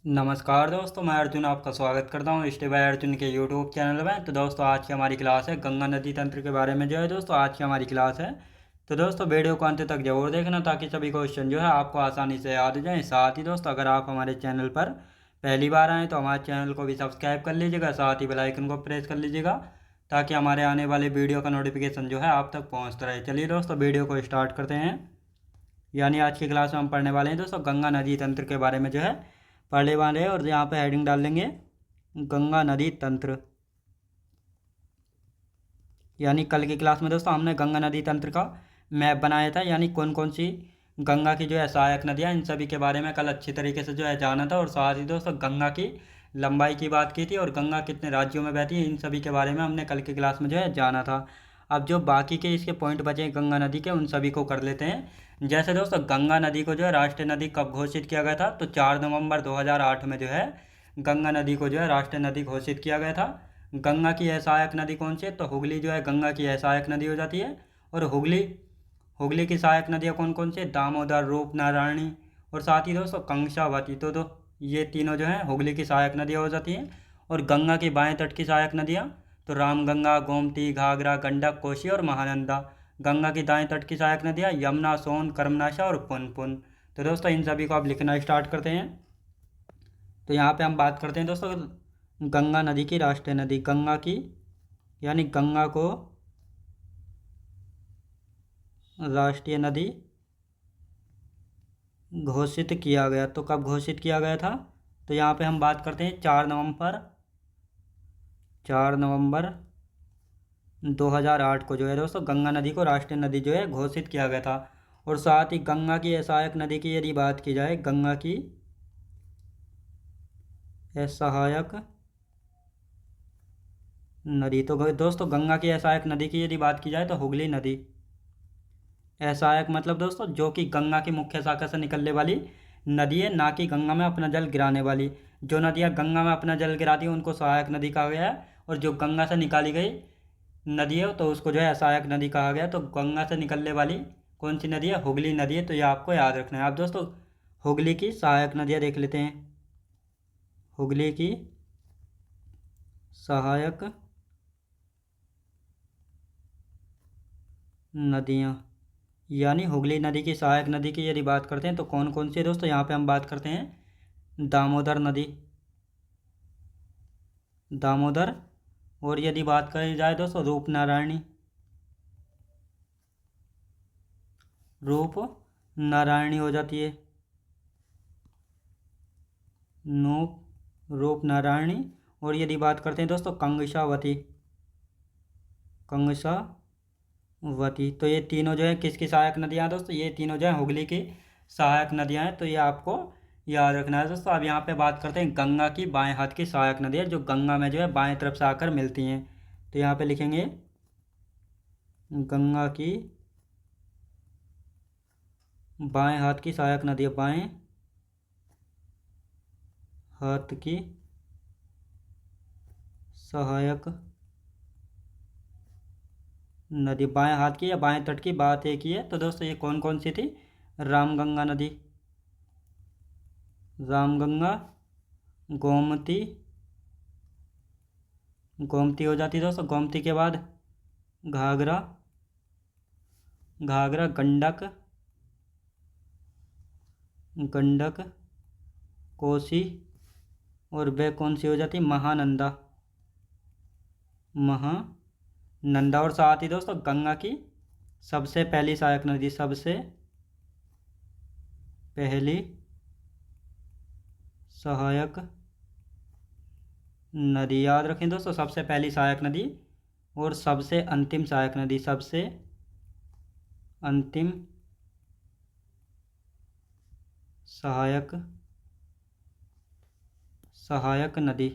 नमस्कार दोस्तों, मैं अर्जुन आपका स्वागत करता हूँ स्टे बाय अर्जुन के यूट्यूब चैनल में। तो दोस्तों आज की हमारी क्लास है गंगा नदी तंत्र के बारे में जो है दोस्तों आज की हमारी क्लास है। तो दोस्तों वीडियो को अंत तक जरूर देखना ताकि सभी क्वेश्चन जो है आपको आसानी से याद हो जाए। साथ ही दोस्तों अगर आप हमारे चैनल पर पहली बार आएँ तो हमारे चैनल को भी सब्सक्राइब कर लीजिएगा, साथ ही बेल आइकन को प्रेस कर लीजिएगा ताकि हमारे आने वाले वीडियो का नोटिफिकेशन जो है आप तक पहुँचता रहे। चलिए दोस्तों वीडियो को स्टार्ट करते हैं। यानी आज की क्लास में हम पढ़ने वाले हैं दोस्तों गंगा नदी तंत्र के बारे में जो है पढ़ने वाले हैं। और यहाँ पे हेडिंग डाल देंगे गंगा नदी तंत्र। यानी कल की क्लास में दोस्तों हमने गंगा नदी तंत्र का मैप बनाया था, यानी कौन कौन सी गंगा की जो है सहायक नदियाँ इन सभी के बारे में कल अच्छी तरीके से जो है जाना था। और साथ ही दोस्तों गंगा की लंबाई की बात की थी और गंगा कितने राज्यों में बहती है इन सभी के बारे में हमने कल की क्लास में जो है जाना था। अब जो बाकी के इसके पॉइंट बचे हैं गंगा नदी के उन सभी को कर लेते हैं। जैसे दोस्तों गंगा नदी को जो है राष्ट्रीय नदी कब घोषित किया गया था, तो 4 नवंबर 2008 में जो है गंगा नदी को जो है राष्ट्रीय नदी घोषित किया गया था। गंगा की सहायक नदी कौन सी है, तो हुगली जो है गंगा की सहायक नदी हो जाती है। और हुगली हुगली की सहायक नदियाँ कौन कौन सी है, दामोदर, रूपनारायणी और साथ ही दोस्तों कंशावती। तो ये तीनों जो हैं हुगली की सहायक नदियाँ हो जाती हैं। और गंगा की बाएं तट की सहायक नदियाँ तो रामगंगा, गोमती, घाघरा, गंडक, कोसी और महानंदा। गंगा की दाएं तट की सहायक नदियाँ यमुना, सोन, कर्मनाशा और पुनपुन। तो दोस्तों इन सभी को आप लिखना स्टार्ट करते हैं। तो यहाँ पे हम बात करते हैं दोस्तों गंगा नदी की राष्ट्रीय नदी। गंगा की यानी गंगा को राष्ट्रीय नदी घोषित किया गया। तो कब घोषित किया गया था, तो यहाँ पे हम बात करते हैं 4 नवंबर 2008 को जो है दोस्तों गंगा नदी को राष्ट्रीय नदी जो है घोषित किया गया था। और साथ ही गंगा की सहायक नदी की यदि बात की जाए, गंगा की सहायक नदी तो दोस्तों गंगा की सहायक नदी की यदि बात की जाए तो हुगली नदी। सहायक मतलब दोस्तों जो कि गंगा की मुख्य शाखा से निकलने वाली नदी है, ना कि गंगा में अपना जल गिराने वाली। जो नदियाँ गंगा में अपना जल गिराती हैं उनको सहायक नदी कहा गया है, और जो गंगा से निकाली गई नदी है तो उसको जो है सहायक नदी कहा गया। तो गंगा से निकलने वाली कौन सी नदी है, हुगली नदी है। तो ये आपको याद रखना है। आप दोस्तों हुगली की सहायक नदियाँ देख लेते हैं। हुगली की सहायक नदियाँ, यानी हुगली नदी की सहायक नदी की यदि बात करते हैं तो कौन कौन सी है दोस्तों, यहाँ पे हम बात करते हैं दामोदर नदी, दामोदर। और यदि बात करी जाए दोस्तों रूपनारायणी, रूप नारायणी हो जाती है, रूप नारायणी। और यदि बात करते हैं दोस्तों कंगसावती, कंगसावती। तो ये तीनों जो है किसकी सहायक नदियाँ हैं दोस्तों, ये तीनों जो है हुगली की सहायक नदियाँ हैं। तो ये आपको याद रखना है दोस्तों। अब यहाँ पे बात करते हैं गंगा की बाएं हाथ की सहायक नदियाँ जो गंगा में जो है बाएं तरफ से आकर मिलती हैं। तो यहाँ पे लिखेंगे गंगा की बाएं हाथ की सहायक नदियाँ, बाएं हाथ की सहायक नदी। बाएं हाथ की या बाएं तट की बात एक ही है। तो दोस्तों ये कौन कौन सी थी, रामगंगा नदी, रामगंगा, गोमती, गोमती हो जाती है दोस्तों। गोमती के बाद घाघरा, घाघरा, गंडक, गंडक, कोसी। और वह कौन सी हो जाती है, महानंदा, महानंदा। और साथ ही दोस्तों गंगा की सबसे पहली सहायक नदी, सबसे पहली सहायक नदी, याद रखें दोस्तों सबसे पहली सहायक नदी और सबसे अंतिम सहायक नदी, सबसे अंतिम सहायक सहायक नदी।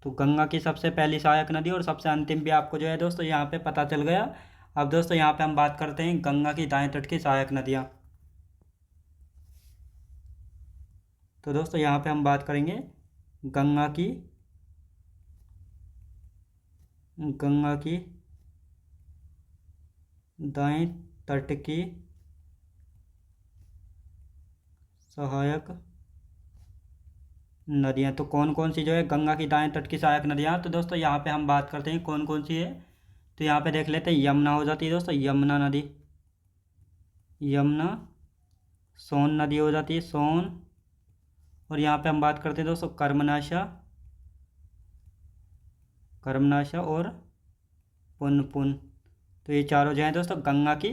तो गंगा की सबसे पहली सहायक नदी और सबसे अंतिम भी आपको जो है दोस्तों यहाँ पे पता चल गया। अब दोस्तों यहाँ पे हम बात करते हैं गंगा की दाएं तट की सहायक नदियाँ। तो दोस्तों यहाँ पे हम बात करेंगे गंगा की दाएं तट की सहायक नदियाँ। तो कौन कौन सी जो है गंगा की दाएं तट की सहायक नदियाँ, तो दोस्तों यहाँ पे हम बात करते हैं कौन कौन सी है। तो यहाँ पे देख लेते हैं, यमुना हो जाती है दोस्तों, यमुना नदी, यमुना। सोन नदी हो जाती है, सोन। और यहाँ पे हम बात करते हैं दोस्तों कर्मनाशा, कर्मनाशा और पुनपुन। तो ये चारों जो हैं दोस्तों गंगा की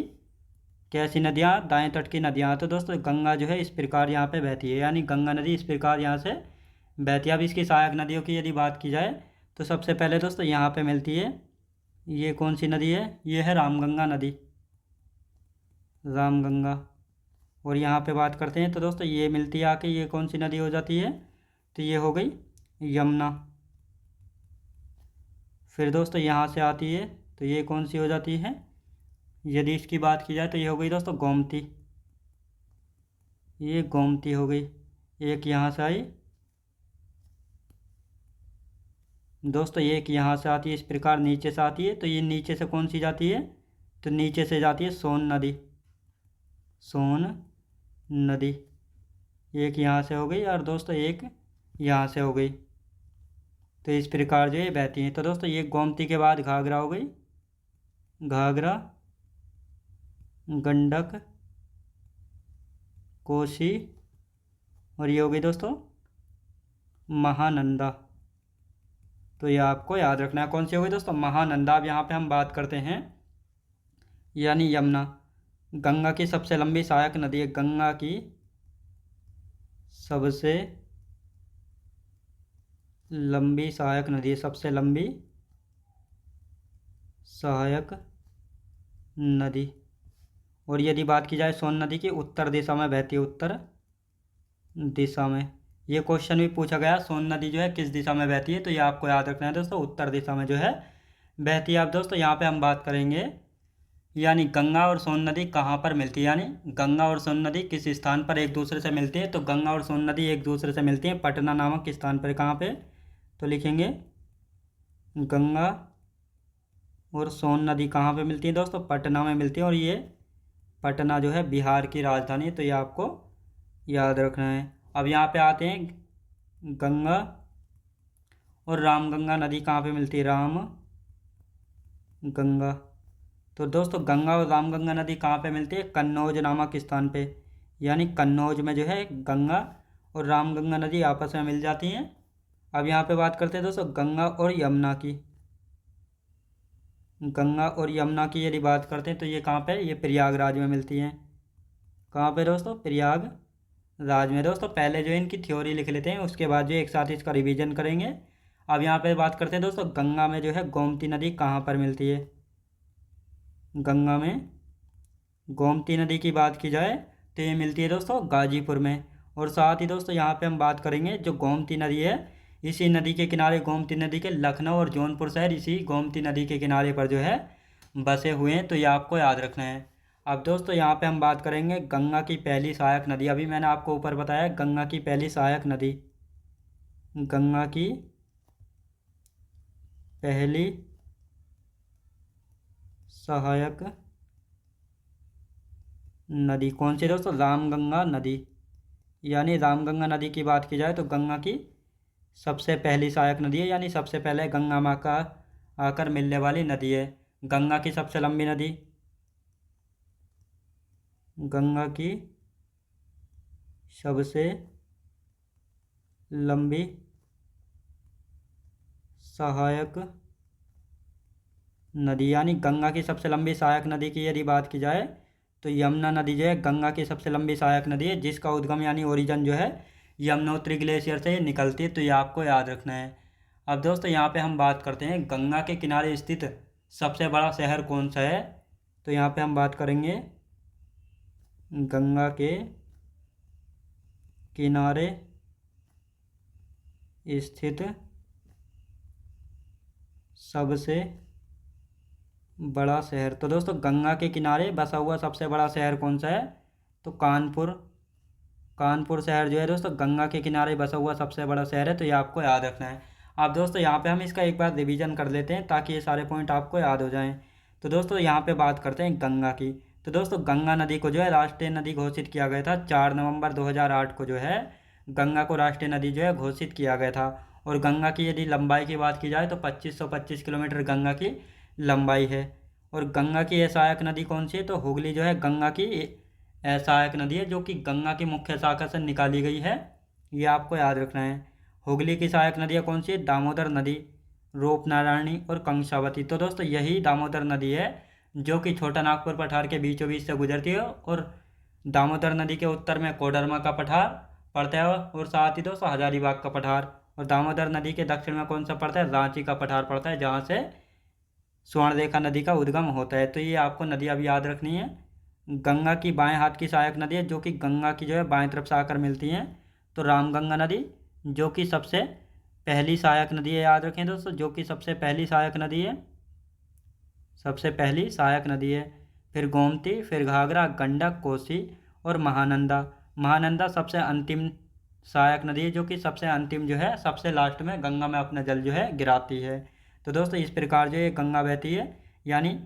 कैसी नदियाँ, दाएं तट की नदियाँ। तो दोस्तों गंगा जो है इस प्रकार यहाँ पे बहती है, यानी गंगा नदी इस प्रकार यहाँ से बहती है। अब इसकी सहायक नदियों की यदि बात की जाए तो सबसे पहले दोस्तों यहाँ पे मिलती है, ये कौन सी नदी है, ये है रामगंगा नदी, रामगंगा। और यहाँ पे बात करते हैं तो दोस्तों ये मिलती है आके, ये कौन सी नदी हो जाती है, तो ये हो गई यमुना। फिर दोस्तों यहाँ से आती है तो ये कौन सी हो जाती है, यदि इसकी बात की जाए तो ये हो गई दोस्तों गोमती, ये गोमती हो गई। एक यहाँ से आई दोस्तों, एक यहाँ से आती है, इस प्रकार नीचे से आती है। तो ये नीचे से कौन सी जाती है, तो नीचे से जाती है सोन नदी, सोन नदी। एक यहाँ से हो गई और दोस्तों एक यहाँ से हो गई। तो इस प्रकार जो ये बहती हैं। तो दोस्तों ये गोमती के बाद घाघरा हो गई, घाघरा, गंडक, कोसी, और ये हो गई दोस्तों महानंदा। तो ये आपको याद रखना है, कौन सी हो गई दोस्तों, महानंदा। अब यहाँ पे हम बात करते हैं, यानी यमुना गंगा की सबसे लंबी सहायक नदी है, गंगा की सबसे लंबी सहायक नदी है, सबसे लंबी सहायक नदी। और यदि बात की जाए सोन नदी की, उत्तर दिशा में बहती है, उत्तर दिशा में। ये क्वेश्चन भी पूछा गया, सोन नदी जो है किस दिशा में बहती है, तो ये आपको याद रखना है दोस्तों, उत्तर दिशा में जो है बहती है। अब दोस्तों यहाँ पे हम बात करेंगे, यानी गंगा और सोन नदी कहाँ पर मिलती है, यानी गंगा और सोन नदी किस स्थान पर एक दूसरे से मिलती है। तो गंगा और सोन नदी एक दूसरे से मिलती हैं पटना नामक स्थान पर। कहाँ पे, तो लिखेंगे गंगा और सोन नदी कहाँ पे मिलती है दोस्तों, पटना में मिलती है। और ये पटना जो है बिहार की राजधानी है, तो ये आपको याद रखना है। अब यहाँ पे आते हैं, गंगा और रामगंगा नदी कहाँ पे मिलती है, राम गंगा। तो दोस्तों गंगा और रामगंगा नदी कहाँ पे मिलती है, कन्नौज नामक स्थान पे, यानी कन्नौज में जो है गंगा और रामगंगा नदी आपस में मिल जाती हैं। अब यहाँ पे बात करते हैं दोस्तों गंगा और यमुना की, गंगा और यमुना की यदि बात करते हैं तो ये कहाँ पे, ये प्रयागराज में मिलती हैं। कहाँ पे दोस्तों, प्रयागराज में। दोस्तों पहले जो इनकी थ्योरी लिख लेते हैं, उसके बाद जो एक साथ इसका रिवीजन करेंगे। अब यहाँ पे बात करते हैं दोस्तों गंगा में जो है गोमती नदी कहाँ पर मिलती है, गंगा में गोमती नदी की बात की जाए तो ये मिलती है दोस्तों गाजीपुर में। और साथ ही दोस्तों यहाँ पे हम बात करेंगे, जो गोमती नदी है, इसी नदी के किनारे, गोमती नदी के लखनऊ और जौनपुर शहर इसी गोमती नदी के किनारे पर जो है बसे हुए हैं, तो ये आपको याद रखना है। अब दोस्तों यहाँ पे हम बात करेंगे गंगा की पहली सहायक नदी। अभी मैंने आपको ऊपर बताया गंगा की पहली सहायक नदी, गंगा की पहली सहायक नदी कौन सी दोस्तों, रामगंगा नदी। यानी रामगंगा नदी की बात की जाए तो गंगा की सबसे पहली सहायक नदी है, यानी सबसे पहले गंगा माँ का आकर मिलने वाली नदी है। गंगा की सबसे लंबी नदी, गंगा की सबसे लंबी सहायक नदी, यानी गंगा की सबसे लंबी सहायक नदी की यदि बात की जाए तो यमुना नदी जो है गंगा की सबसे लंबी सहायक नदी है, जिसका उद्गम यानी ओरिजिन जो है यमुनोत्री ग्लेशियर से निकलती है, तो ये आपको याद रखना है। अब दोस्तों यहाँ पे हम बात करते हैं गंगा के किनारे स्थित सबसे बड़ा शहर कौन सा है। तो यहाँ पे हम बात करेंगे गंगा के किनारे स्थित सबसे बड़ा शहर। तो दोस्तों गंगा के किनारे बसा हुआ सबसे बड़ा शहर कौन सा है, तो कानपुर। कानपुर शहर जो है दोस्तों गंगा के किनारे बसा हुआ सबसे बड़ा शहर है, तो ये आपको याद रखना है। अब दोस्तों यहाँ पे हम इसका एक बार रिवीजन कर लेते हैं ताकि ये सारे पॉइंट आपको याद हो जाएं। तो दोस्तों यहाँ पे बात करते हैं गंगा की। तो दोस्तों गंगा नदी को जो है राष्ट्रीय नदी घोषित किया गया था 4 नवंबर 2008 को जो है गंगा को राष्ट्रीय नदी जो है घोषित किया गया था। और गंगा की यदि लंबाई की बात की जाए तो 2525 किलोमीटर गंगा की लंबाई है। और गंगा की सहायक नदी कौन सी है, तो हुगली जो है गंगा की सहायक नदी है, जो कि गंगा की मुख्य शाखा से निकाली गई है। ये आपको याद रखना है। हुगली की सहायक नदियाँ कौन सी है, दामोदर नदी, रूपनारायणी और कंसावती। तो दोस्तों यही दामोदर नदी है जो कि छोटा नागपुर पठार के बीचों बीच से गुजरती है। और दामोदर नदी के उत्तर में कोडरमा का पठार पड़ता है, और साथ ही दोस्तों हजारीबाग का पठार। और दामोदर नदी के दक्षिण में कौन सा पड़ता है, रांची का पठार पड़ता है, जहाँ से स्वर्णरेखा नदी का उद्गम होता है। तो ये आपको नदी अब याद रखनी है। गंगा की बाएं हाथ की सहायक नदी है, जो कि गंगा की जो है बाएं तरफ से आकर मिलती हैं, तो रामगंगा नदी, जो कि सबसे पहली सहायक नदी है। याद रखें दोस्तों, जो कि सबसे पहली सहायक नदी है, सबसे पहली सहायक नदी है। फिर गोमती, फिर घाघरा, गंडक, कोसी और महानंदा। महानंदा सबसे अंतिम सहायक नदी है, जो कि सबसे अंतिम जो है, सबसे लास्ट में गंगा में अपना जल जो है गिराती है। तो दोस्तों इस प्रकार जो ये गंगा बहती है, यानी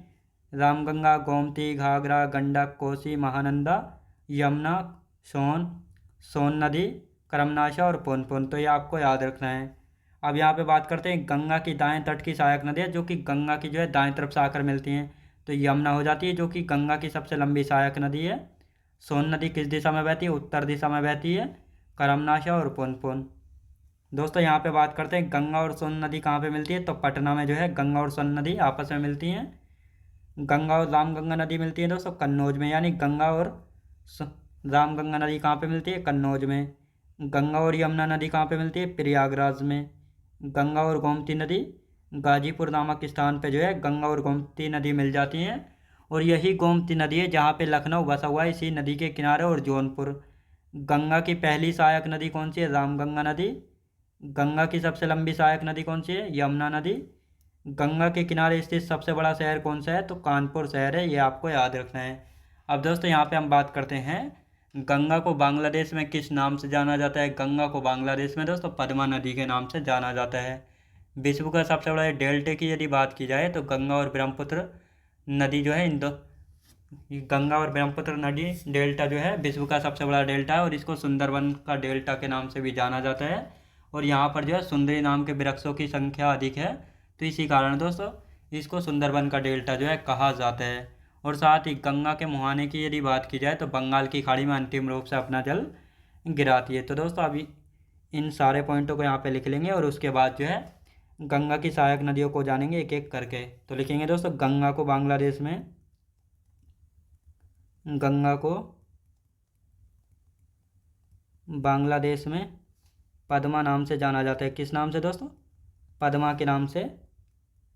रामगंगा, गोमती, घाघरा, गंडक, कोसी, महानंदा, यमुना, सोन, सोन नदी, कर्मनाशा और पुनपुन। तो ये आपको याद रखना है। अब यहाँ पे बात करते हैं गंगा की दाएं तट की सहायक नदियाँ, जो कि गंगा की जो है दाएं तरफ से आकर मिलती हैं। तो यमुना हो जाती है, जो कि गंगा की सबसे लंबी सहायक नदी है। सोन नदी किस दिशा में बहती है, उत्तर दिशा में बहती है। करमनाशा और पुनपुन। दोस्तों यहाँ पे बात करते हैं गंगा और सोन नदी कहाँ पे मिलती है, तो पटना में जो है गंगा और सोन नदी आपस में मिलती हैं। गंगा और रामगंगा नदी मिलती है दोस्तों कन्नौज में, यानी गंगा और स- रामगंगा नदी कहाँ पे मिलती है, कन्नौज में। गंगा और यमुना नदी कहाँ पे मिलती है, प्रयागराज में। गंगा और गोमती नदी गाजीपुर नामक स्थान पे जो है गंगा और गोमती नदी मिल जाती हैं। और यही गोमती नदी है जहाँ पे लखनऊ बसा हुआ है, इसी नदी के किनारे, और जौनपुर। गंगा की पहली सहायक नदी कौन सी है, रामगंगा नदी। गंगा की सबसे लंबी सहायक नदी कौन सी है, यमुना नदी। गंगा के किनारे स्थित सबसे बड़ा शहर कौन सा है, तो कानपुर शहर है। ये आपको याद रखना है। अब दोस्तों यहाँ पे हम बात करते हैं गंगा को बांग्लादेश में किस नाम से जाना जाता है। गंगा को बांग्लादेश में दोस्तों पद्मा नदी के नाम से जाना जाता है। विश्व का सबसे बड़ा डेल्टा की यदि बात की जाए तो गंगा और ब्रह्मपुत्र नदी जो है, इन दो गंगा और ब्रह्मपुत्र नदी डेल्टा जो है विश्व का सबसे बड़ा डेल्टा है, और इसको सुंदरबन का डेल्टा के नाम से भी जाना जाता है। और यहाँ पर जो है सुंदरी नाम के वृक्षों की संख्या अधिक है, तो इसी कारण दोस्तों इसको सुंदरबन का डेल्टा जो है कहा जाता है। और साथ ही गंगा के मुहाने की यदि बात की जाए तो बंगाल की खाड़ी में अंतिम रूप से अपना जल गिराती है। तो दोस्तों अभी इन सारे पॉइंटों को यहाँ पे लिख लेंगे, और उसके बाद जो है गंगा की सहायक नदियों को जानेंगे एक एक करके। तो लिखेंगे दोस्तों गंगा को बांग्लादेश में, गंगा को बांग्लादेश में पद्मा नाम से जाना जाता है। किस नाम से दोस्तों, पद्मा के नाम से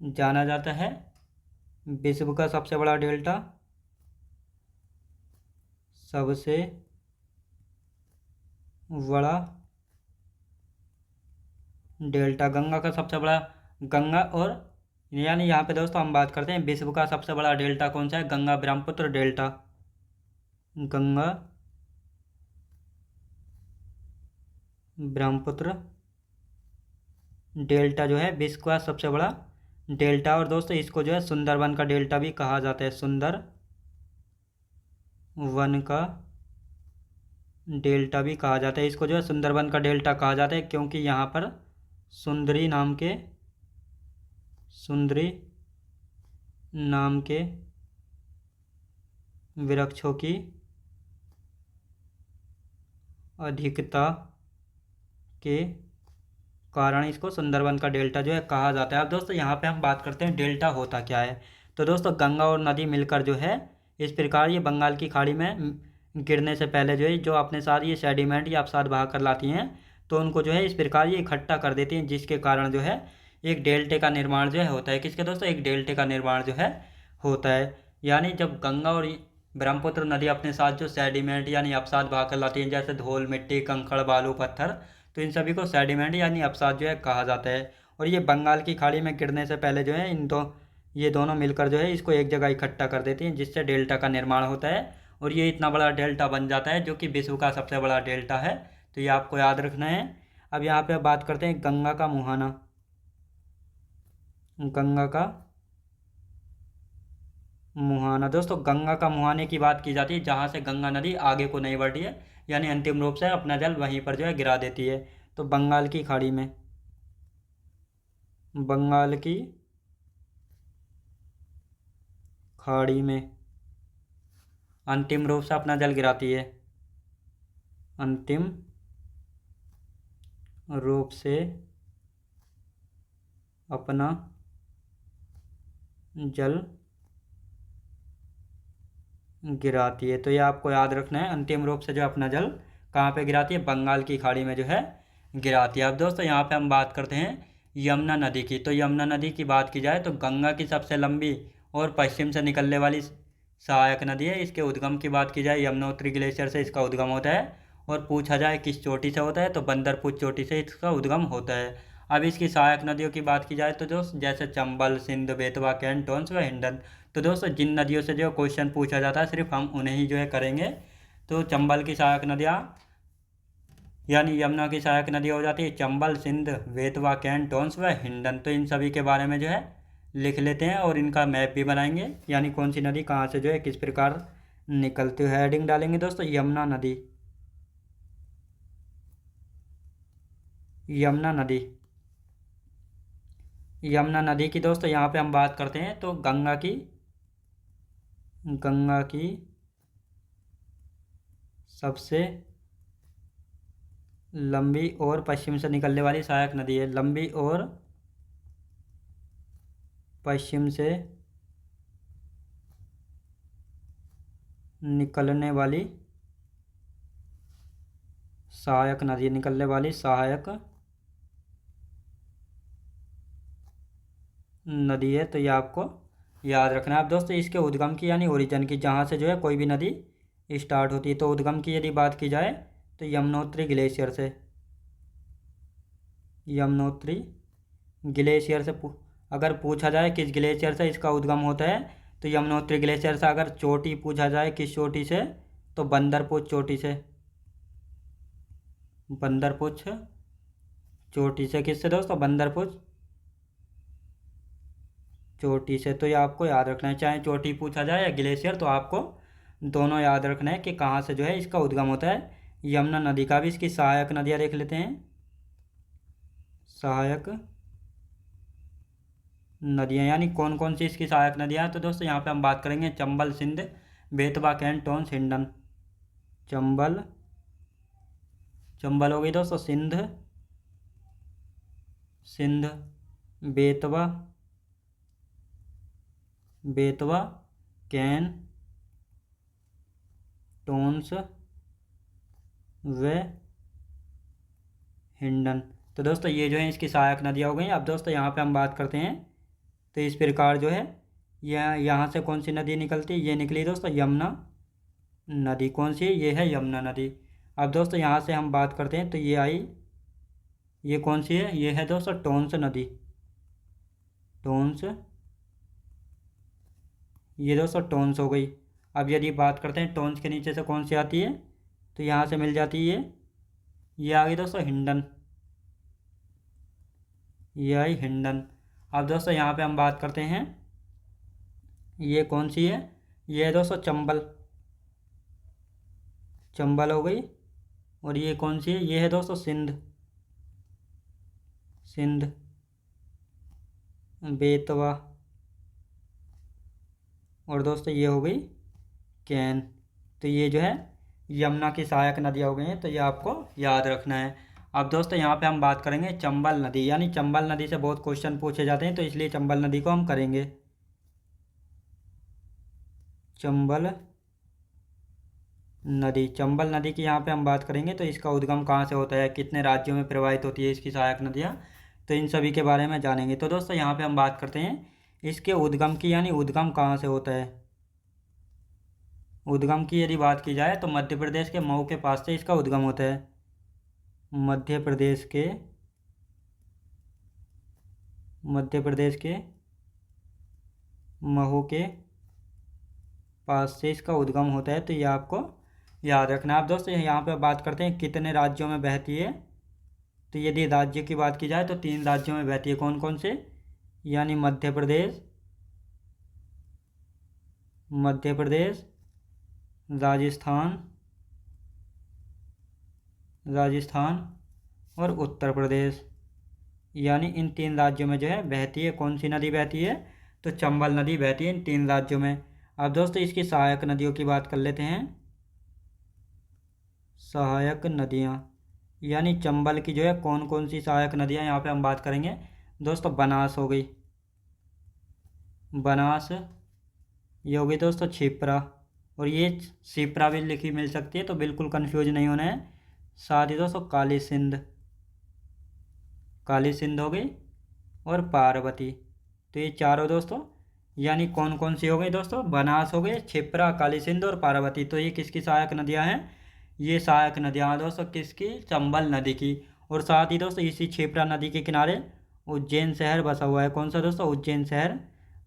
जाना जाता है। विश्व का सबसे बड़ा डेल्टा, सबसे बड़ा डेल्टा गंगा का सबसे बड़ा, गंगा और यानी यहाँ पे दोस्तों हम बात करते हैं विश्व का सबसे बड़ा डेल्टा कौन सा है, गंगा ब्रह्मपुत्र डेल्टा। गंगा ब्रह्मपुत्र डेल्टा जो है विश्व का सबसे बड़ा डेल्टा। और दोस्तों इसको जो है सुंदरबन का डेल्टा भी कहा जाता है, सुंदर वन का डेल्टा भी कहा जाता है। इसको जो है सुंदरबन का डेल्टा कहा जाता है, क्योंकि यहाँ पर सुंदरी नाम के, सुंदरी नाम के वृक्षों की अधिकता के कारण इसको सुंदरबन का डेल्टा जो है कहा जाता है। अब दोस्तों यहाँ पे हम बात करते हैं डेल्टा होता क्या है। तो दोस्तों गंगा और नदी मिलकर जो है इस प्रकार ये बंगाल की खाड़ी में गिरने से पहले जो है जो अपने साथ ये सेडिमेंट या अपसाद बहा कर लाती हैं, तो उनको जो है इस प्रकार ये इकट्ठा कर देती हैं, जिसके कारण जो है एक डेल्टे का निर्माण जो है होता है। किसके दोस्तों, एक डेल्टे का निर्माण जो है होता है। यानी जब गंगा और ब्रह्मपुत्र नदी अपने साथ जो सेडिमेंट यानी अपसाद बहा कर लाती हैं, जैसे धूल, मिट्टी, कंकड़, बालू, पत्थर, तो इन सभी को सेडिमेंट यानी अपसाद जो है कहा जाता है। और ये बंगाल की खाड़ी में गिरने से पहले जो है ये दोनों मिलकर जो है इसको एक जगह इकट्ठा कर देती हैं, जिससे डेल्टा का निर्माण होता है। और ये इतना बड़ा डेल्टा बन जाता है, जो कि विश्व का सबसे बड़ा डेल्टा है। तो ये आपको याद रखना है। अब यहाँ पे बात करते हैं गंगा का मुहाना। गंगा का मुहाना दोस्तों, गंगा का मुहाने की बात की जाती है जहाँ से गंगा नदी आगे को नहीं बढ़ती है, यानी अंतिम रूप से अपना जल वहीं पर जो है गिरा देती है। तो बंगाल की खाड़ी में, बंगाल की खाड़ी में अंतिम रूप से अपना जल गिराती है, अंतिम रूप से अपना जल गिराती है। तो ये आपको याद रखना है, अंतिम रूप से जो अपना जल कहाँ पे गिराती है, बंगाल की खाड़ी में जो है गिराती है। अब दोस्तों यहाँ पे हम बात करते हैं यमुना नदी की। तो यमुना नदी की बात की जाए तो गंगा की सबसे लंबी और पश्चिम से निकलने वाली सहायक नदी है। इसके उद्गम की बात की जाए यमुनोत्री ग्लेशियर से इसका उद्गम होता है, और पूछा जाए किस चोटी से होता है तो बंदरपुर चोटी से इसका उद्गम होता है। अब इसकी सहायक नदियों की बात की जाए तो दोस्त जैसे चंबल, सिंध, बेतवा, कैन, टोंस व हिंडन। तो दोस्तों जिन नदियों से जो क्वेश्चन पूछा जाता है सिर्फ हम उन्हें ही जो है करेंगे। तो चंबल की सहायक नदियाँ यानी यमुना की सहायक नदी हो जाती है चंबल, सिंध, बेतवा, कैन, टोंस व हिंडन। तो इन सभी के बारे में जो है लिख लेते हैं और इनका मैप भी बनाएंगे, यानी कौन सी नदी कहाँ से जो है किस प्रकार निकलती है। हेडिंग डालेंगे दोस्तों यमुना नदी, यमुना नदी। यमुना नदी की दोस्तों यहाँ पे हम बात करते हैं तो गंगा की, गंगा की सबसे लंबी और पश्चिम से निकलने वाली सहायक नदी है। लंबी और पश्चिम से निकलने वाली सहायक नदी, निकलने वाली सहायक नदी है। तो ये आपको याद रखना है। अब दोस्तों इसके उद्गम की यानी ओरिजिन की, जहाँ से जो है कोई भी नदी स्टार्ट होती है। तो उद्गम की यदि बात की जाए तो यमुनोत्री ग्लेशियर से, यमुनोत्री ग्लेशियर से अगर पूछा जाए किस ग्लेशियर से इसका उद्गम होता है तो यमुनोत्री ग्लेशियर से। अगर चोटी पूछा जाए किस चोटी से तो बंदरपुर चोटी से, बंदरपुर चोटी से। किससे दोस्तों, बंदरपुर चोटी से। तो ये आपको याद रखना है, चाहे चोटी पूछा जाए या ग्लेशियर, तो आपको दोनों याद रखना है कि कहाँ से जो है इसका उद्गम होता है। यमुना नदी का भी इसकी सहायक नदियाँ देख लेते हैं, सहायक नदियाँ यानी कौन कौन सी इसकी सहायक नदियाँ हैं। तो दोस्तों यहाँ पे हम बात करेंगे चंबल, सिंध, बेतवा, कैन, टोंस, हिंडन। चंबल, चंबल हो गई दोस्तों, सिंध, सिंध, बेतवा, बेतवा, कैन, टोंस व हिंडन। तो दोस्तों ये जो है इसकी सहायक नदियाँ हो गई। अब दोस्तों यहाँ पे हम बात करते हैं तो इस प्रकार जो है यहाँ से कौन सी नदी निकलती है, ये निकली दोस्तों यमुना नदी। कौन सी है, ये है यमुना नदी। अब दोस्तों यहाँ से हम बात करते हैं तो ये आई, ये कौन सी है, ये है दोस्तों टोंस नदी, टोंस। ये दोस्तों टोंस हो गई। अब यदि बात करते हैं टोंस के नीचे से कौन सी आती है तो यहाँ से मिल जाती है, ये आ गई दोस्तों हिंडन, ये आई हिंडन। अब दोस्तों यहाँ पे हम बात करते हैं ये कौन सी है, ये है दोस्तों चंबल, चंबल हो गई। और ये कौन सी है, ये है दोस्तों सिंध, सिंध, बेतवा। और दोस्तों ये हो गई कैन। तो ये जो है यमुना की सहायक नदियाँ हो गई हैं, तो ये आपको याद रखना है। अब दोस्तों यहाँ पे हम बात करेंगे चंबल नदी, यानी चंबल नदी से बहुत क्वेश्चन पूछे जाते हैं, तो इसलिए चंबल नदी को हम करेंगे। चंबल नदी, चंबल नदी की यहाँ पे हम बात करेंगे तो इसका उद्गम कहाँ से होता है, कितने राज्यों में प्रवाहित होती है इसकी सहायक नदियाँ, तो इन सभी के बारे में जानेंगे। तो दोस्तों यहाँ पे हम बात करते हैं इसके उद्गम की, यानी उद्गम कहाँ से होता है। उद्गम की यदि बात की जाए तो मध्य प्रदेश के मऊ के पास से इसका उद्गम होता है। मध्य प्रदेश के, मध्य प्रदेश के महू के पास से इसका उद्गम होता है। तो ये आपको याद रखना है। आप दोस्तों यहाँ पे बात करते हैं कितने राज्यों में बहती है, तो यदि राज्य की बात की जाए तो 3 राज्यों में बहती है। कौन कौन से, यानी मध्य प्रदेश, मध्य प्रदेश, राजस्थान राजस्थान और उत्तर प्रदेश, यानी इन 3 राज्यों में जो है बहती है। कौन सी नदी बहती है? तो चंबल नदी बहती है इन 3 राज्यों में। अब दोस्तों इसकी सहायक नदियों की बात कर लेते हैं। सहायक नदियाँ, यानी चंबल की जो है कौन कौन सी सहायक नदियाँ, यहाँ पे हम बात करेंगे दोस्तों। बनास हो गई, बनास, ये हो गई दोस्तों क्षिप्रा, और ये शिप्रा भी लिखी मिल सकती है, तो बिल्कुल कंफ्यूज नहीं होना है। साथ ही दोस्तों काली सिंध, काली सिंध हो गई, और पार्वती। तो ये चारों दोस्तों, यानी कौन कौन सी हो गई दोस्तों? बनास हो गई, क्षिप्रा, काली सिंध और पार्वती। तो ये किसकी सहायक नदियाँ हैं? ये सहायक नदियाँ हैं दोस्तों किसकी? चंबल नदी की। और साथ ही दोस्तों इसी क्षिप्रा नदी के किनारे उज्जैन शहर बसा हुआ है। कौन सा दोस्तों? उज्जैन शहर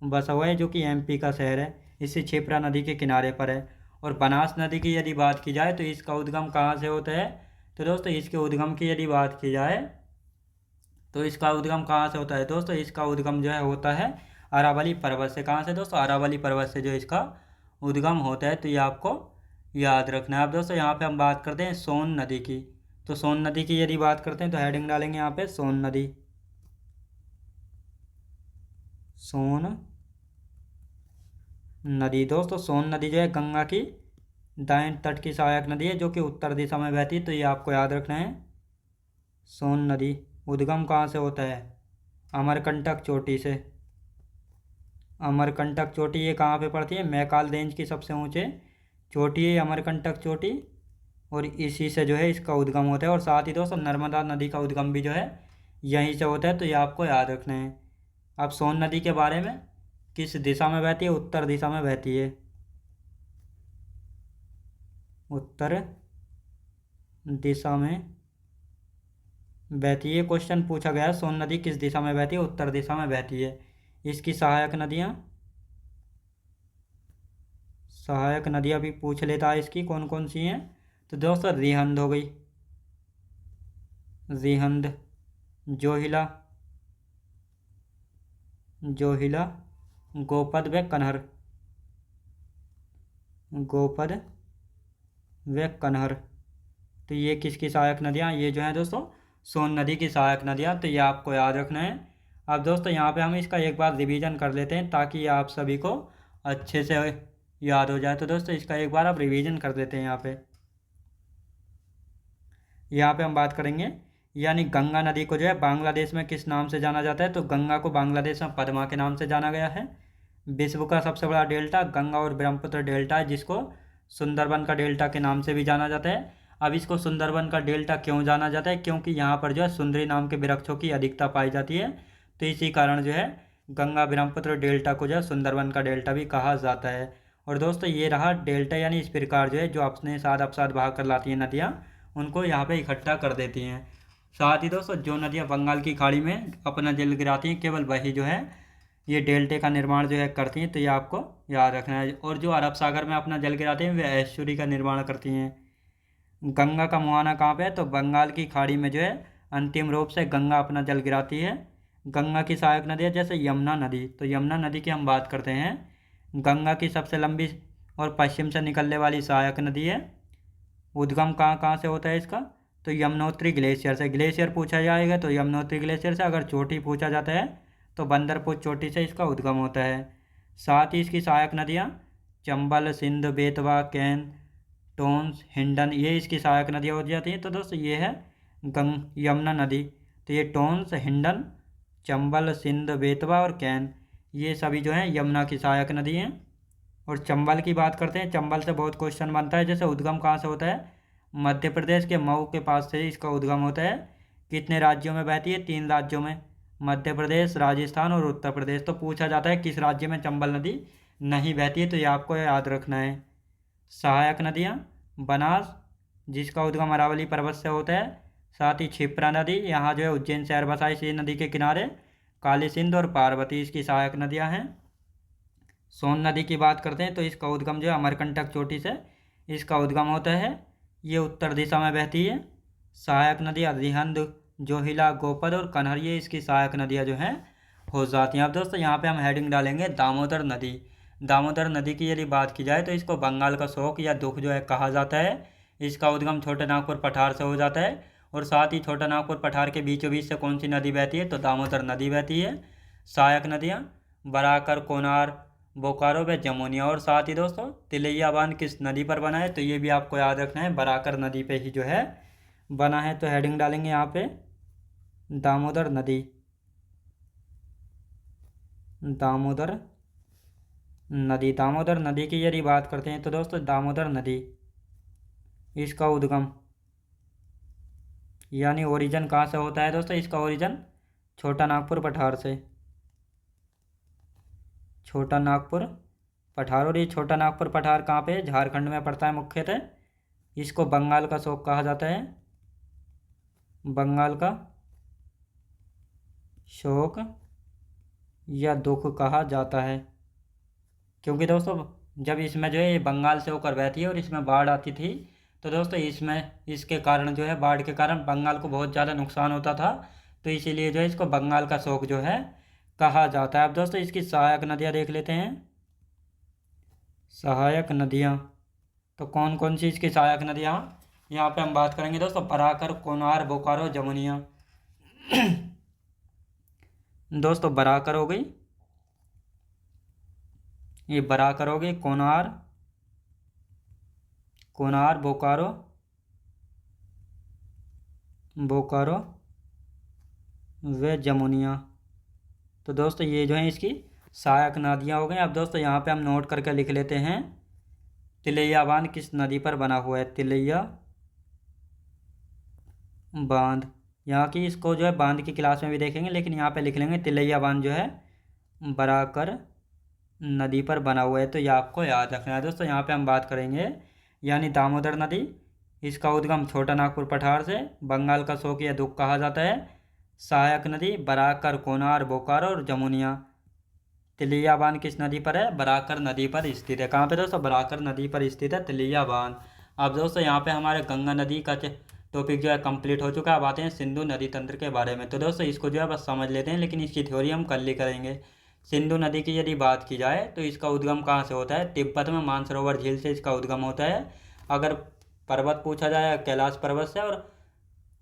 बसा हुआ है, जो कि एमपी का शहर है, इसी क्षिप्रा नदी के किनारे पर है। और बनास नदी की यदि बात की जाए तो इसका उद्गम कहाँ से होता है? तो दोस्तों इसके उद्गम की यदि बात की जाए तो इसका उद्गम कहाँ से होता है दोस्तों? इसका उद्गम जो है होता है अरावली पर्वत से। कहाँ से दोस्तों? अरावली पर्वत से जो इसका उद्गम होता है। तो ये आपको याद रखना है। अब दोस्तों यहाँ पे हम बात करते हैं सोन नदी की। तो सोन नदी की यदि बात करते हैं तो हेडिंग डालेंगे यहाँ पे सोन नदी। सोन नदी दोस्तों, सोन नदी जो है गंगा की दाएं तट की सहायक नदी है, जो कि उत्तर दिशा में बहती है। तो ये आपको याद रखना है। सोन नदी उद्गम कहाँ से होता है? अमरकंटक चोटी से। अमरकंटक चोटी ये कहाँ पे पड़ती है? मैकाल रेंज की सबसे ऊंचे चोटी है अमरकंटक चोटी, और इसी से जो है इसका उद्गम होता है। और साथ ही दोस्तों नर्मदा नदी का उद्गम भी जो है यहीं से होता है। तो ये आपको याद रखना है। अब सोन नदी के बारे में, किस दिशा में बहती है? उत्तर दिशा में बहती है। उत्तर दिशा में बहती है। क्वेश्चन पूछा गया सोन नदी किस दिशा में बहती है? उत्तर दिशा में बहती है। इसकी सहायक नदियाँ भी पूछ लेता है इसकी कौन कौन सी हैं। तो दोस्तों रिहंद हो गई, रिहंद, जोहिला, जोहिला, गोपद व कन्हर, गोपद व कन्हर। तो ये किसकी सहायक नदियाँ? ये जो है दोस्तों सोन नदी की सहायक नदियाँ। तो ये आपको याद रखना है। अब दोस्तों यहाँ पे हम इसका एक बार रिवीजन कर लेते हैं, ताकि आप सभी को अच्छे से याद हो जाए। तो दोस्तों इसका एक बार आप रिवीजन कर लेते हैं। यहाँ पे हम बात करेंगे, यानी गंगा नदी को जो है बांग्लादेश में किस नाम से जाना जाता है? तो गंगा को बांग्लादेश में पद्मा के नाम से जाना गया है। विश्व का सबसे बड़ा डेल्टा गंगा और ब्रह्मपुत्र डेल्टा है, जिसको सुंदरबन का डेल्टा के नाम से भी जाना जाता है। अब इसको सुंदरबन का डेल्टा क्यों जाना जाता है? क्योंकि यहाँ पर जो है सुंदरी नाम के वृक्षों की अधिकता पाई जाती है। तो इसी कारण जो है गंगा ब्रह्मपुत्र डेल्टा को जो है सुंदरबन का डेल्टा भी कहा जाता है। और दोस्तों ये रहा डेल्टा, यानी इस प्रकार जो है जो अपने साथ अपसाथ बहा कर लाती हैं नदियाँ, उनको यहाँ पे इकट्ठा कर देती हैं। साथ ही दोस्तों जो नदियाँ बंगाल की खाड़ी में अपना जल गिराती हैं, केवल वही जो है ये डेल्टे का निर्माण जो है करती हैं। तो ये आपको याद रखना है। और जो अरब सागर में अपना जल गिराते हैं वे एस्चुरी का निर्माण करती हैं। गंगा का मुहाना कहाँ पे है? तो बंगाल की खाड़ी में जो है अंतिम रूप से गंगा अपना जल गिराती है। गंगा की सहायक नदी है जैसे यमुना नदी। तो यमुना नदी की हम बात करते हैं, गंगा की सबसे लंबी और पश्चिम से निकलने वाली सहायक नदी है। उद्गम कहाँ कहाँ से होता है इसका? तो यमुनोत्री ग्लेशियर से। ग्लेशियर पूछा जाएगा तो यमुनोत्री ग्लेशियर से। अगर चोटी पूछा जाता है तो बंदरपुर चोटी से इसका उद्गम होता है। साथ ही इसकी सहायक नदियाँ चंबल, सिंध, बेतवा, कैन, टोंस, हिंडन, ये इसकी सहायक नदियाँ हो जाती हैं। तो दोस्तों ये है यमुना नदी। तो ये टोंस, हिंडन, चंबल, सिंध, बेतवा और कैन, ये सभी जो हैं यमुना की सहायक नदी हैं। और चंबल की बात करते हैं। चंबल से बहुत क्वेश्चन बनता है। जैसे उद्गम कहाँ से होता है? मध्य प्रदेश के मऊ के पास से इसका उद्गम होता है। कितने राज्यों में बहती है? 3 राज्यों में, मध्य प्रदेश, राजस्थान और उत्तर प्रदेश। तो पूछा जाता है किस राज्य में चंबल नदी नहीं बहती है? तो ये आपको याद रखना है। सहायक नदियाँ बनास, जिसका उद्गम अरावली पर्वत से होता है। साथ ही क्षिप्रा नदी, यहाँ जो है उज्जैन शहर बसा है इसी नदी के किनारे। काली सिंध और पार्वती इसकी सहायक नदियाँ हैं। सोन नदी की बात करते हैं तो इसका उद्गम जो है अमरकंटक चोटी से इसका उद्गम होता है। ये उत्तर दिशा में बहती है। सहायक नदियाँ रिहंद, जोहिला, गोपद और कन्हर, ये इसकी सहायक नदियाँ जो हैं हो जाती हैं। अब दोस्तों यहाँ पे हम हेडिंग डालेंगे दामोदर नदी। दामोदर नदी की यदि बात की जाए तो इसको बंगाल का शोक या दुख जो है कहा जाता है। इसका उद्गम छोटे नागपुर पठार से हो जाता है। और साथ ही छोटा नागपुर पठार के बीचों बीच से कौन सी नदी बहती है, तो दामोदर नदी बहती है। सहायक नदियाँ बराकर, कोनार, बोकारो व जमुनिया। और साथ ही दोस्तों तिलैया बांध किस नदी पर बना है, तो ये भी आपको याद रखना है, बराकर नदी पे ही जो है बना है। तो हेडिंग डालेंगे यहाँ पे दामोदर नदी, दामोदर नदी। दामोदर नदी की यदि बात करते हैं तो दोस्तों दामोदर नदी, इसका उद्गम यानी ओरिजिन कहाँ से होता है दोस्तों, इसका ओरिजिन छोटा नागपुर पठार से, छोटा नागपुर पठार। और ये छोटा नागपुर पठार कहाँ पे है, झारखंड में पड़ता है मुख्यतः। इसको बंगाल का शोक कहा जाता है, बंगाल का शोक या दुख कहा जाता है। क्योंकि दोस्तों जब इसमें जो है ये बंगाल से होकर बहती है और इसमें बाढ़ आती थी, तो दोस्तों इसमें इसके कारण जो है, बाढ़ के कारण बंगाल को बहुत ज़्यादा नुकसान होता था। तो इसीलिए जो है इसको बंगाल का शोक जो है कहा जाता है। अब दोस्तों इसकी सहायक नदियाँ देख लेते हैं। सहायक नदियाँ तो कौन कौन सी इसकी सहायक नदियाँ, यहाँ पे हम बात करेंगे दोस्तों बराकर, कोनार, बोकारो, जमुनिया। दोस्तों बराकर हो गई, ये बराकर हो गई, कोनार, कोनार, बोकारो, बोकारो व जमुनिया। तो दोस्तों ये जो है इसकी सहायक नदियाँ हो गई। अब दोस्तों यहाँ पे हम नोट करके लिख लेते हैं, तिलैया बांध किस नदी पर बना हुआ है, तिलैया बांध। यहाँ की इसको जो है बांध की क्लास में भी देखेंगे, लेकिन यहाँ पे लिख लेंगे तिलैया बांध जो है बराकर नदी पर बना हुआ है। तो ये आपको याद रखना है दोस्तों। यहाँ पे हम बात करेंगे यानी दामोदर नदी, इसका उद्गम छोटा नागपुर पठार से, बंगाल का शोक या दुख कहा जाता है। सहायक नदी बराकर, कोनार, बोकारो और जमुनिया। तिलैया बांध किस नदी पर है, बराकर नदी पर स्थित है। कहाँ पे दोस्तों, बराकर नदी पर स्थित है तिलैया बांध। अब दोस्तों यहाँ पे हमारे गंगा नदी का टॉपिक जो है कंप्लीट हो चुका है। अब आते हैं सिंधु नदी तंत्र के बारे में। तो दोस्तों इसको जो है बस समझ लेते हैं, लेकिन इसकी थ्योरी हम कल ही करेंगे। सिंधु नदी की यदि बात की जाए तो इसका उद्गम कहाँ से होता है, तिब्बत में मानसरोवर झील से इसका उद्गम होता है। अगर पर्वत पूछा जाए कैलाश पर्वत से, और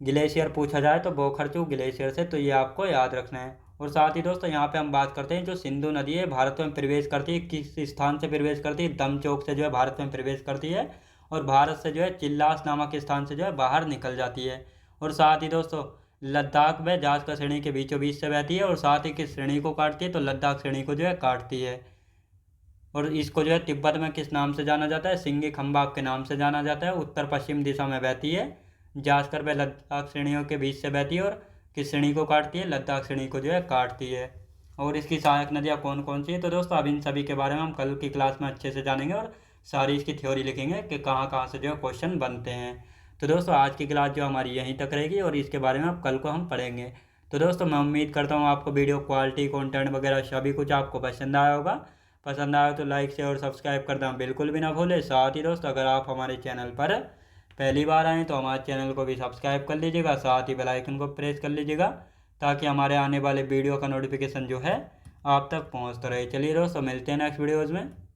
ग्लेशियर पूछा जाए तो बोखरचू ग्लेशियर से। तो ये आपको याद रखना है। और साथ ही दोस्तों यहाँ पे हम बात करते हैं जो सिंधु नदी है भारत में प्रवेश करती है, किस स्थान से प्रवेश करती है, दमचौक से जो है भारत में प्रवेश करती है, और भारत से जो है चिल्लास नामक स्थान से जो है बाहर निकल जाती है। और साथ ही दोस्तों लद्दाख में जास्कर श्रेणी के बीचों बीच से बहती है, और साथ ही किस श्रेणी को काटती है, तो लद्दाख श्रेणी को जो है काटती है। और इसको जो है तिब्बत में किस नाम से जाना जाता है, सिंगी खंबाक के नाम से जाना जाता है। उत्तर पश्चिम दिशा में बहती है, जास्कर व लद्दाख श्रेणियों के बीच से बहती है, और किस श्रेणी को काटती है, लद्दाख श्रेणी को जो है काटती है। और इसकी सहायक नदियाँ कौन कौन सी है, तो दोस्तों अब इन सभी के बारे में हम कल की क्लास में अच्छे से जानेंगे, और सारी इसकी थ्योरी लिखेंगे कि कहाँ कहाँ से जो है क्वेश्चन बनते हैं। तो दोस्तों आज की क्लास जो हमारी यहीं तक रहेगी, और इसके बारे में अब कल को हम पढ़ेंगे। तो दोस्तों मैं उम्मीद करता हूँ आपको वीडियो क्वालिटी, कंटेंट वगैरह सभी कुछ आपको पसंद आया होगा। पसंद आया तो लाइक शेयर और सब्सक्राइब करना बिल्कुल भी ना भूलें। साथ ही दोस्तों अगर आप हमारे चैनल पर पहली बार आएँ तो हमारे चैनल को भी सब्सक्राइब कर लीजिएगा, साथ ही बेल आइकन को प्रेस कर लीजिएगा, ताकि हमारे आने वाले वीडियो का नोटिफिकेशन जो है आप तक पहुँचता रहे। चलिए दोस्तों मिलते हैं नेक्स्ट वीडियोज़ में।